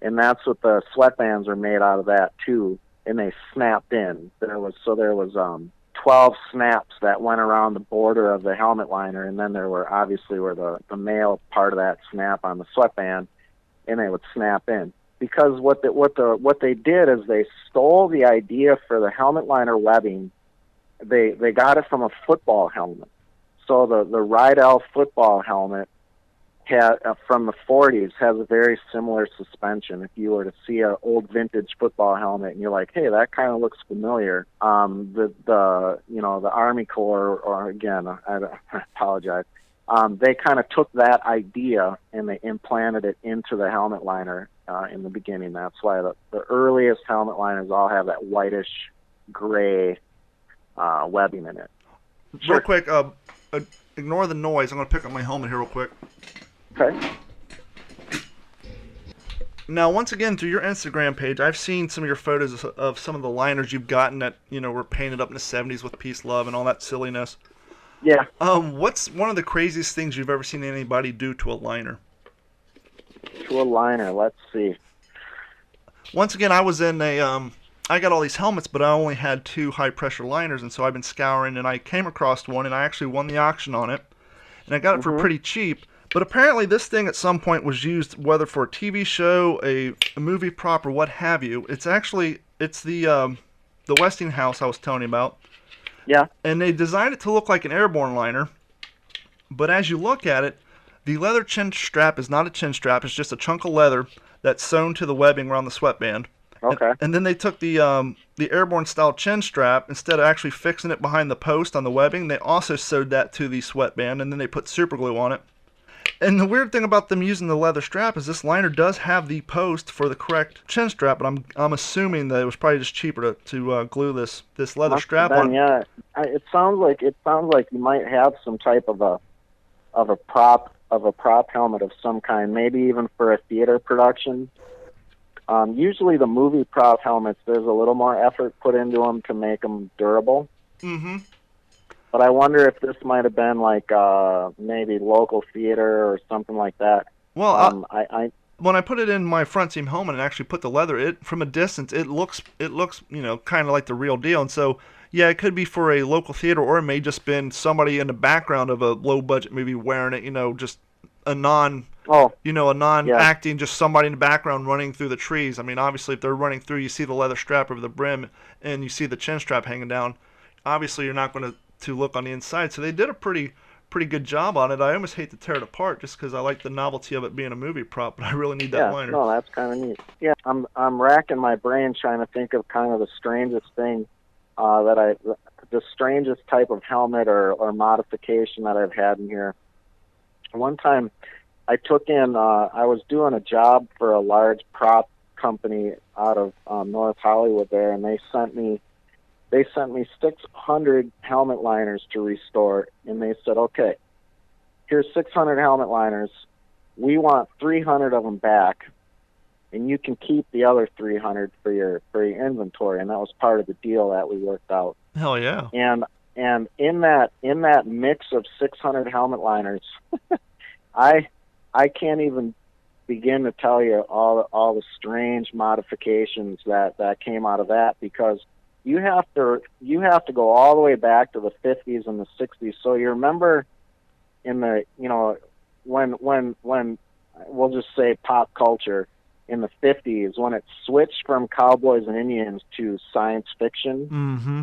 and that's what the sweatbands are made out of, that too. And they snapped in. There was 12 snaps that went around the border of the helmet liner, and then there were the male part of that snap on the sweatband, and they would snap in. Because what they did is they stole the idea for the helmet liner webbing. They got it from a football helmet. So the Rydell football helmet had from the 40s has a very similar suspension. If you were to see an old vintage football helmet and you're like, hey, that kind of looks familiar, the Army Corps, or again, I apologize. They kind of took that idea and they implanted it into the helmet liner in the beginning. That's why the earliest helmet liners all have that whitish gray webbing in it. Real quick, ignore the noise. I'm going to pick up my helmet here real quick. Okay. Now, once again, through your Instagram page, I've seen some of your photos of some of the liners you've gotten that, were painted up in the 70s with peace, love, and all that silliness. Yeah. What's one of the craziest things you've ever seen anybody do to a liner? To a liner, let's see. Once again, I was in I got all these helmets, but I only had 2 high-pressure liners, and so I've been scouring, and I came across one, and I actually won the auction on it, and I got it for pretty cheap. But apparently this thing at some point was used, whether for a TV show, a movie prop, or what have you. It's the Westinghouse I was telling you about. Yeah. And they designed it to look like an airborne liner, but as you look at it, the leather chin strap is not a chin strap. It's just a chunk of leather that's sewn to the webbing around the sweatband. Okay. And then they took the airborne style chin strap, instead of actually fixing it behind the post on the webbing, they also sewed that to the sweatband, and then they put super glue on it. And the weird thing about them using the leather strap is this liner does have the post for the correct chin strap, but I'm assuming that it was probably just cheaper to glue this leather strap on. Yeah, it sounds like you might have some type of a prop helmet of some kind, maybe even for a theater production. Usually the movie prop helmets, there's a little more effort put into them to make them durable. Mm-hmm. But I wonder if this might have been like maybe local theater or something like that. Well, when I put it in my front seam helmet and actually put the leather, from a distance, it looks kind of like the real deal. And so, yeah, it could be for a local theater, or it may just been somebody in the background of a low budget movie wearing it. Just a non-acting, just somebody in the background running through the trees. I mean, obviously, if they're running through, you see the leather strap over the brim, and you see the chin strap hanging down. Obviously, you're not going to look on the inside. So they did a pretty pretty good job on it. I almost hate to tear it apart just because I like the novelty of it being a movie prop, but I really need that liner. No, that's kind of neat. Yeah, I'm racking my brain trying to think of kind of the strangest thing the strangest type of helmet or modification that I've had in here. One time I took in, I was doing a job for a large prop company out of North Hollywood there, and they sent me 600 helmet liners to restore, and they said, okay, here's 600 helmet liners. We want 300 of them back, and you can keep the other 300 for your inventory. And that was part of the deal that we worked out. Hell yeah! And in that mix of 600 helmet liners, I can't even begin to tell you all the strange modifications that came out of that, because you have to go all the way back to the 50s and the 60s. So you remember in the when we'll just say pop culture in the 50s, when it switched from cowboys and Indians to science fiction. Mm-hmm.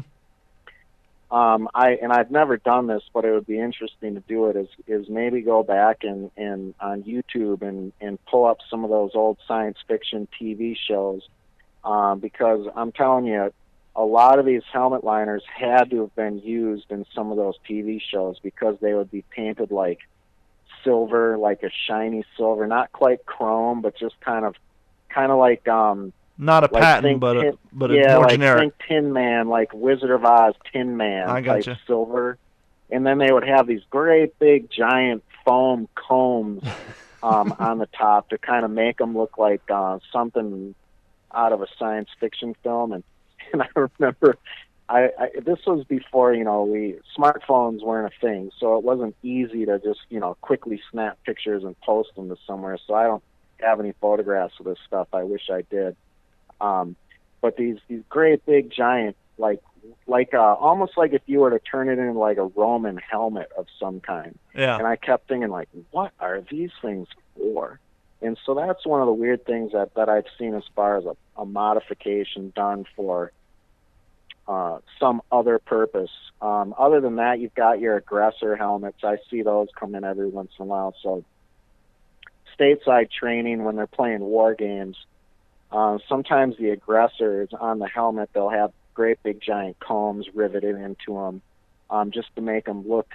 I've never done this, but it would be interesting to do it, is maybe go back and on YouTube and pull up some of those old science fiction TV shows, because I'm telling you, a lot of these helmet liners had to have been used in some of those TV shows, because they would be painted like silver, like a shiny silver, not quite chrome, but just kind of like not a like patent, but it's more generic. Think Tin Man, like Wizard of Oz Tin Man type silver. And then they would have these great big giant foam combs on the top to kind of make them look like something out of a science fiction film. And I remember this was before, smartphones weren't a thing, so it wasn't easy to just, quickly snap pictures and post them to somewhere. So I don't have any photographs of this stuff. I wish I did. But these great big giant, like almost like if you were to turn it into like a Roman helmet of some kind. Yeah. And I kept thinking, like, what are these things for? And so that's one of the weird things that I've seen as far as a modification done for some other purpose. Other than that, you've got your aggressor helmets. I see those come in every once in a while. So stateside training, when they're playing war games, sometimes the aggressors on the helmet, they'll have great big giant combs riveted into them, just to make them look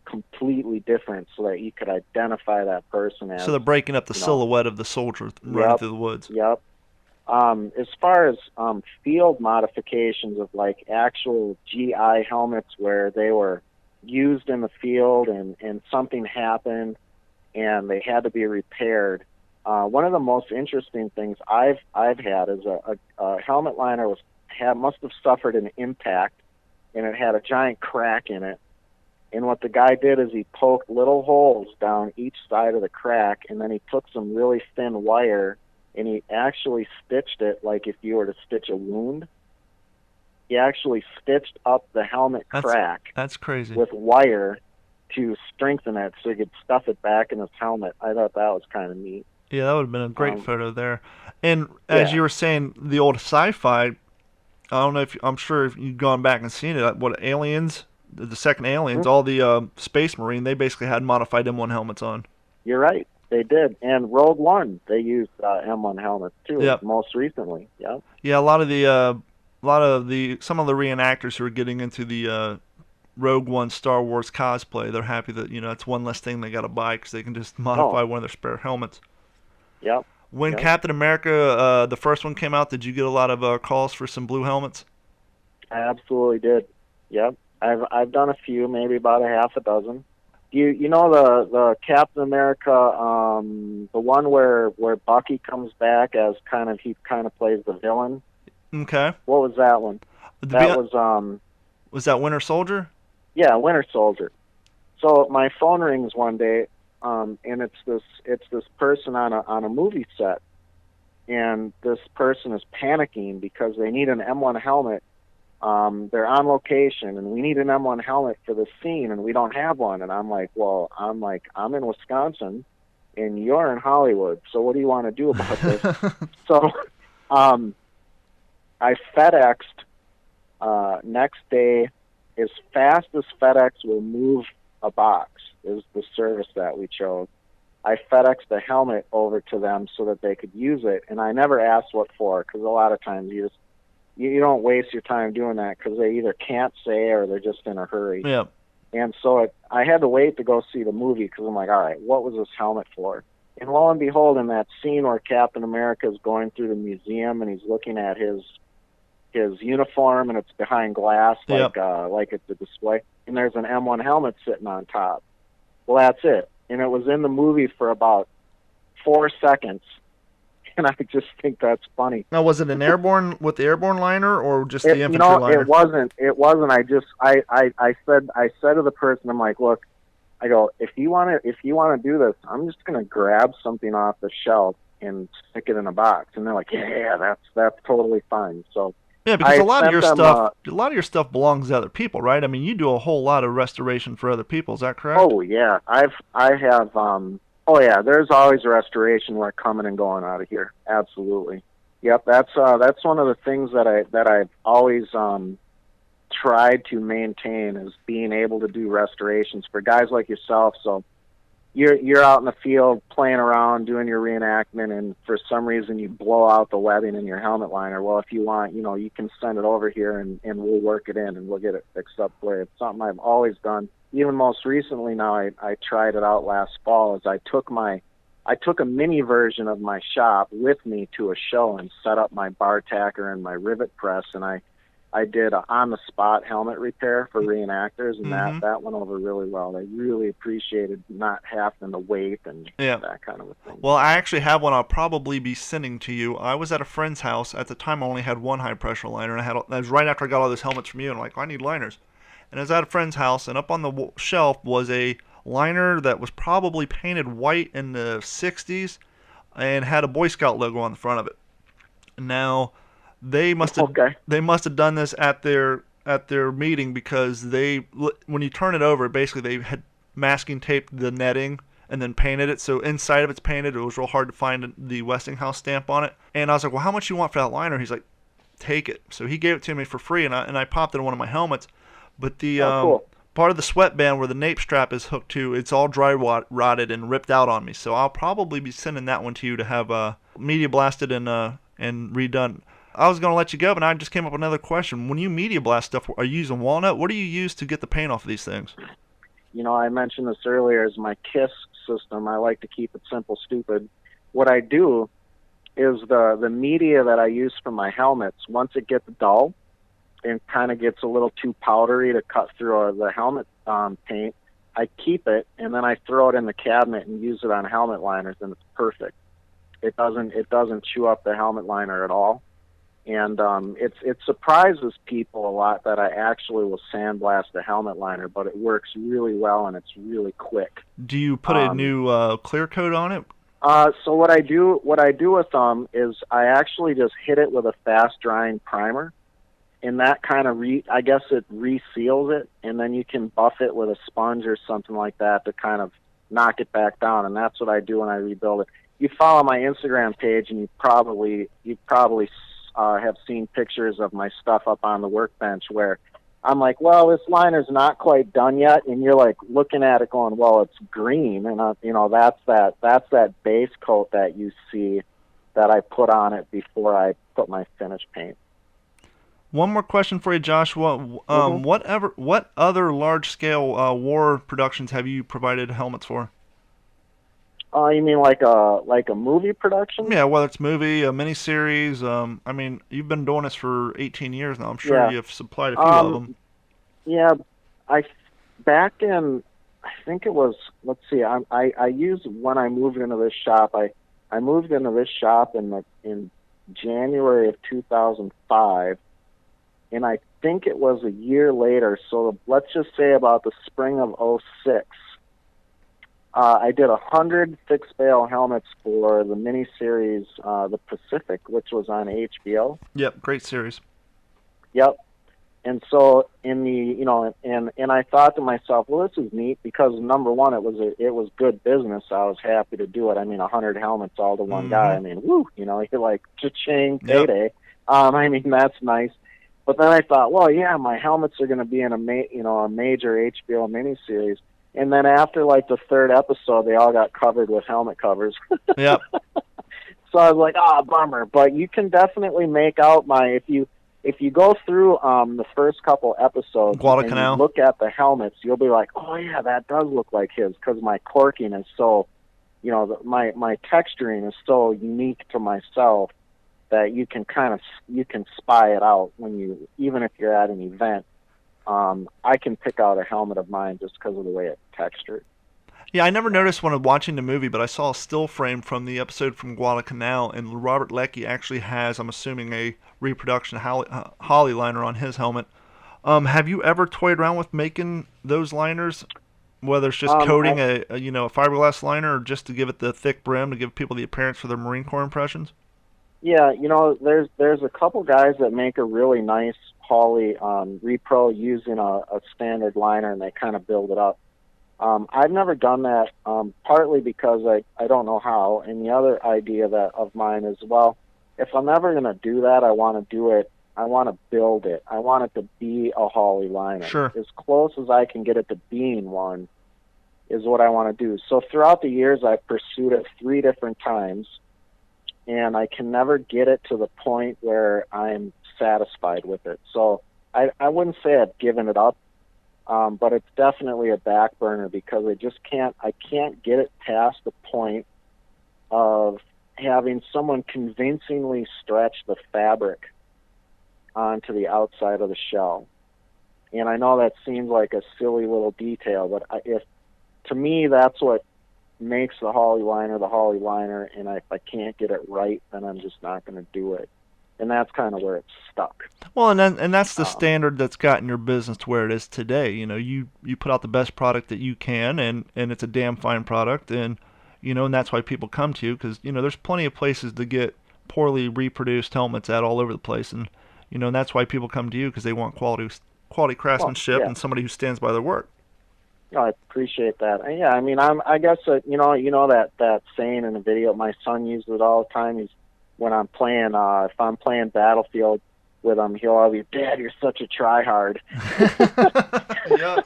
completely different, so that you could identify that person as. So they're breaking up the silhouette of the soldier running through the woods. Yep. As far as field modifications of like actual GI helmets where they were used in the field and something happened and they had to be repaired. One of the most interesting things I've had is a helmet liner must have suffered an impact, and it had a giant crack in it. And what the guy did is he poked little holes down each side of the crack, and then he took some really thin wire and he actually stitched it like if you were to stitch a wound. He actually stitched up the helmet crack. That's crazy. With wire to strengthen it so he could stuff it back in his helmet. I thought that was kind of neat. Yeah, that would have been a great photo there. And as you were saying, the old sci-fi, I don't know I'm sure if you've gone back and seen it, what Aliens, the second Aliens, all the Space Marine, they basically had modified M1 helmets on. You're right. They did. And Rogue One, they used M1 helmets too, most recently. Yeah. Yeah, some of the reenactors who are getting into the Rogue One Star Wars cosplay, they're happy that, it's one less thing they got to buy because they can just modify one of their spare helmets. Yep. When Captain America, the first one came out, did you get a lot of calls for some blue helmets? I absolutely did. Yep. I've done a few, maybe about a half a dozen. You know the Captain America, the one where Bucky comes back as he plays the villain. Okay. What was that one? Was that Winter Soldier? Yeah, Winter Soldier. So my phone rings one day, and it's this person on a movie set, and this person is panicking because they need an M1 helmet. They're on location, and we need an M1 helmet for the scene, and we don't have one. And I'm like, I'm in Wisconsin, and you're in Hollywood, so what do you want to do about this? So I FedExed next day as fast as FedEx will move a box. is the service that we chose. I FedExed the helmet over to them so that they could use it, and I never asked what for, because a lot of times you don't waste your time doing that because they either can't say or they're just in a hurry. Yeah. And so I had to wait to go see the movie because I'm like, all right, what was this helmet for? And lo and behold, in that scene where Captain America is going through the museum and he's looking at his uniform and it's behind glass, like it's a display, and there's an M1 helmet sitting on top. Well, that's it. And it was in the movie for about 4 seconds. And I just think that's funny. Now, was it an airborne with the airborne liner or just the infantry liner? It wasn't. I said to the person, I'm like, look, I go, if you want to do this, I'm just going to grab something off the shelf and stick it in a box. And they're like, yeah, that's totally fine. So yeah, because a lot of your stuff belongs to other people, right? I mean, you do a whole lot of restoration for other people. Is that correct? Oh yeah, I have. Oh yeah, there's always restoration work coming and going out of here. Absolutely. Yep, that's one of the things that I've always tried to maintain is being able to do restorations for guys like yourself. So you're out in the field playing around doing your reenactment, and for some reason you blow out the webbing in your helmet liner. Well, if you want, you can send it over here and we'll work it in and we'll get it fixed up for you. It's something I've always done. Even most recently now, I tried it out last fall. Is I took a mini version of my shop with me to a show and set up my bar tacker and my rivet press, and I did a on-the-spot helmet repair for reenactors, and that went over really well. They really appreciated not having to wait and that kind of a thing. Well, I actually have one I'll probably be sending to you. I was at a friend's house. At the time, I only had one high-pressure liner, and that was right after I got all those helmets from you, and I'm like, I need liners. And I was at a friend's house, and up on the shelf was a liner that was probably painted white in the 60s and had a Boy Scout logo on the front of it. Now, they must have done this at their meeting because when you turn it over, basically they had masking taped the netting and then painted it. So inside of it's painted. It was real hard to find the Westinghouse stamp on it. And I was like, well, how much you want for that liner? He's like, take it. So he gave it to me for free, and I popped it in one of my helmets. But the cool. Part of the sweatband where the nape strap is hooked to, it's all dry rotted and ripped out on me. So I'll probably be sending that one to you to have media blasted and redone. I was going to let you go, but I just came up with another question. When you media blast stuff, are you using walnut? What do you use to get the paint off of these things? I mentioned this earlier, is my KISS system. I like to keep it simple, stupid. What I do is the media that I use for my helmets, once it gets dull, and kind of gets a little too powdery to cut through the helmet paint, I keep it and then I throw it in the cabinet and use it on helmet liners, and it's perfect. It doesn't chew up the helmet liner at all, and it surprises people a lot that I actually will sandblast the helmet liner, but it works really well and it's really quick. Do you put a new clear coat on it? So what I do with them is I actually just hit it with a fast drying primer. And that kind of, I guess it reseals it, and then you can buff it with a sponge or something like that to kind of knock it back down, and that's what I do when I rebuild it. You follow my Instagram page, and you probably have seen pictures of my stuff up on the workbench where I'm like, well, this liner's not quite done yet, and you're like looking at it going, well, it's green, and that's that base coat that you see that I put on it before I put my finish paint. One more question for you, Joshua. What other large-scale war productions have you provided helmets for? You mean like a movie production? Yeah, whether it's movie, a miniseries. I mean, you've been doing this for 18 years now. I'm sure you've supplied a few of them. Yeah, back in, I think it was, let's see, I used when I moved into this shop. I moved into this shop in January of 2005. And I think it was a year later, so let's just say about the spring of 2006, I did 100 fixed-bale helmets for the miniseries The Pacific, which was on HBO. Yep, great series. Yep. And so and I thought to myself, well, this is neat because number one, it was good business. I was happy to do it. I mean, 100 helmets all to one guy. I mean, woo, you're like cha-ching, payday. Yep. I mean, that's nice. But then I thought, well, yeah, my helmets are going to be in a major HBO miniseries, And then after like the third episode, they all got covered with helmet covers. Yep. So I was like, bummer. But you can definitely make out if you go through the first couple episodes and you look at the helmets, you'll be like, oh yeah, that does look like his, because my corking is so, my texturing is so unique to myself that you can spy it out even if you're at an event. I can pick out a helmet of mine just because of the way it's textured. Yeah, I never noticed when I was watching the movie, but I saw a still frame from the episode from Guadalcanal, and Robert Leckie actually has, I'm assuming, a reproduction Holly liner on his helmet. Have you ever toyed around with making those liners, whether it's just coating a fiberglass liner or just to give it the thick brim to give people the appearance for their Marine Corps impressions? Yeah, there's a couple guys that make a really nice Holly repro using a standard liner, and they kind of build it up. I've never done that, partly because I don't know how, and the other idea of mine is, well, if I'm ever going to do that, I want to build it. I want it to be a Holly liner. Sure. As close as I can get it to being one is what I want to do. So throughout the years, I've pursued it 3 different times, and I can never get it to the point where I'm satisfied with it. So I wouldn't say I've given it up. But it's definitely a back burner because I can't get it past the point of having someone convincingly stretch the fabric onto the outside of the shell. And I know that seems like a silly little detail, but to me, that's what makes the Holly liner, and if I can't get it right, then I'm just not going to do it. And that's kind of where it's stuck. Well, and that's the standard that's gotten your business to where it is today. You put out the best product that you can, and it's a damn fine product, and and that's why people come to you, because there's plenty of places to get poorly reproduced helmets at all over the place, and and that's why people come to you, because they want quality craftsmanship and somebody who stands by their work. I appreciate that. And yeah, I mean, I guess that saying in the video, my son uses it all the time. When I'm playing, if I'm playing Battlefield with him, he'll always, "Dad, you're such a tryhard." Yeah.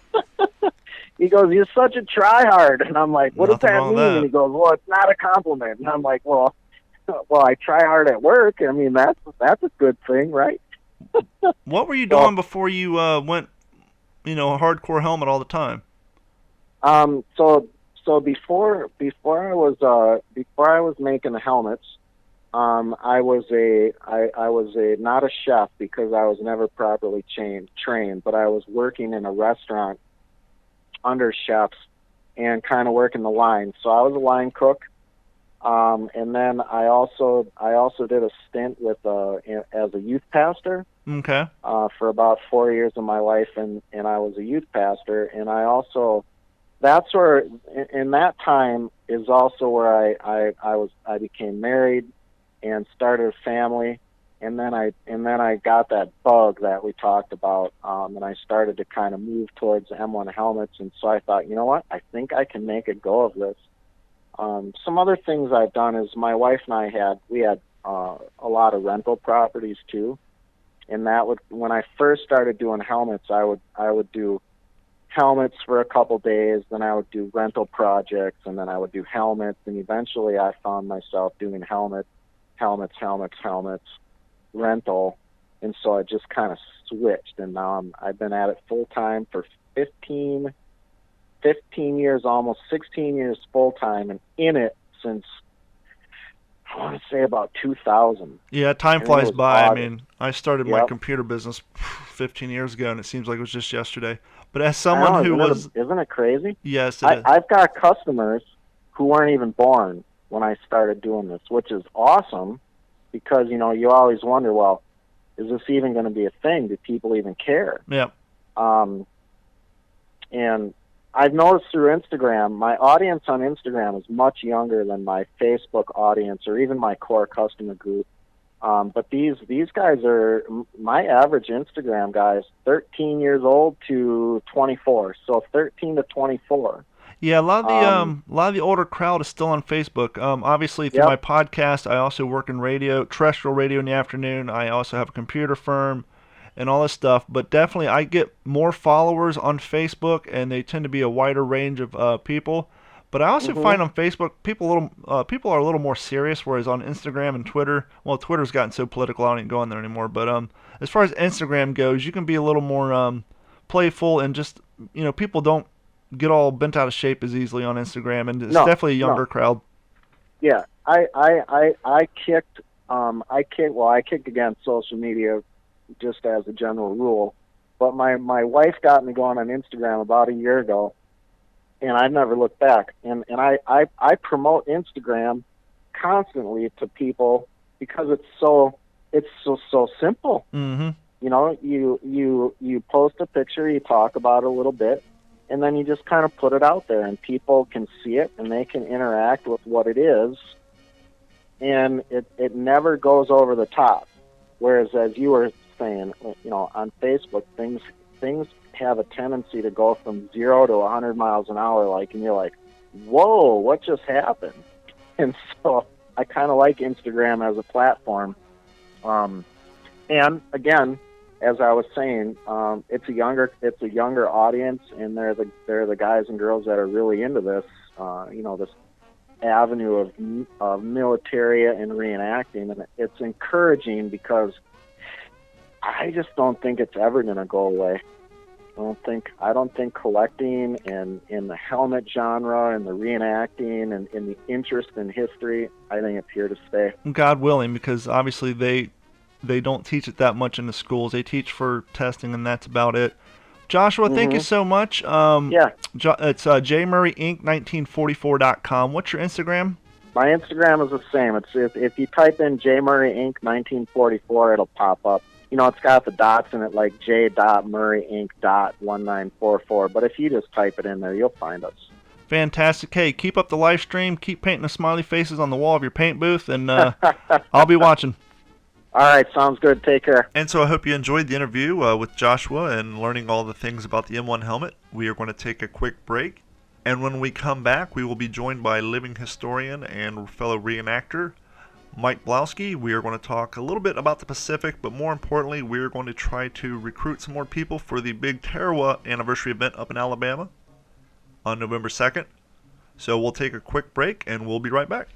He goes, "You're such a tryhard," and I'm like, "What does that mean?" That. And he goes, "Well, it's not a compliment." And I'm like, "Well, I try hard at work. I mean, that's a good thing, right?" What were you doing before you went, a hardcore helmet all the time? So before I was making the helmets. I was not a chef because I was never properly trained, but I was working in a restaurant under chefs and kind of working the line. So I was a line cook, and then I also did a stint with as a youth pastor. Okay. For about 4 years of my life, and I was a youth pastor, and that's where in that time is also where I became married and started a family, and then I got that bug that we talked about, and I started to kind of move towards M1 helmets, and so I thought, you know what, I think I can make a go of this. Some other things I've done is my wife and I had a lot of rental properties too, and when I first started doing helmets, I would do helmets for a couple days, then I would do rental projects, and then I would do helmets, and eventually I found myself doing helmets, rental, and so I just kind of switched, and now I've been at it full time for 15 years, almost 16 years full time, and in it since I want to say about 2000. Yeah, time flies by. August. I mean, I started my computer business 15 years ago, and it seems like it was just yesterday. But as someone isn't it crazy? Yes, it is. I've got customers who weren't even born when I started doing this, which is awesome, because you always wonder, well, is this even going to be a thing? Do people even care? Yeah. And I've noticed through Instagram, my audience on Instagram is much younger than my Facebook audience or even my core customer group. But these guys are, my average Instagram guy is 13 years old to 24, so 13 to 24. Yeah, a lot of the older crowd is still on Facebook. Obviously, through my podcast, I also work in terrestrial radio in the afternoon. I also have a computer firm, and all this stuff. But definitely, I get more followers on Facebook, and they tend to be a wider range of people. But I also find on Facebook people are a little more serious, whereas on Instagram and Twitter, well, Twitter's gotten so political I don't even go on there anymore. But as far as Instagram goes, you can be a little more playful, and just people don't get all bent out of shape as easily on Instagram, and it's definitely a younger crowd. Yeah, I kicked against social media just as a general rule, but my wife got me going on Instagram about a year ago, and I never looked back. And I promote Instagram constantly to people because it's so simple. Mm-hmm. You post a picture, you talk about it a little bit, and then you just kind of put it out there, and people can see it, and they can interact with what it is, and it never goes over the top. Whereas, as you were saying, on Facebook, things have a tendency to go from 0 to 100 miles an hour, and you're like, whoa, what just happened? And so I kind of like Instagram as a platform. And again, as I was saying, it's a younger audience, and they're the guys and girls that are really into this, this avenue of military and reenacting, and it's encouraging because I just don't think it's ever going to go away. I don't think collecting and in the helmet genre and the reenacting and in the interest in history, I think it's here to stay. God willing, because obviously they don't teach it that much in the schools. They teach for testing, and that's about it. Joshua, thank you so much. Yeah. It's JMurrayInc1944.com. What's your Instagram? My Instagram is the same. If you type in JMurrayInc1944, it'll pop up. It's got the dots in it, like J.MurrayInc.1944. But if you just type it in there, you'll find us. Fantastic. Hey, keep up the live stream. Keep painting the smiley faces on the wall of your paint booth, and I'll be watching. All right, sounds good. Take care. And so I hope you enjoyed the interview with Joshua and learning all the things about the M1 helmet. We are going to take a quick break, and when we come back, we will be joined by living historian and fellow reenactor Mike Blowski. We are going to talk a little bit about the Pacific, but more importantly, we are going to try to recruit some more people for the big Tarawa anniversary event up in Alabama on November 2nd. So we'll take a quick break, and we'll be right back.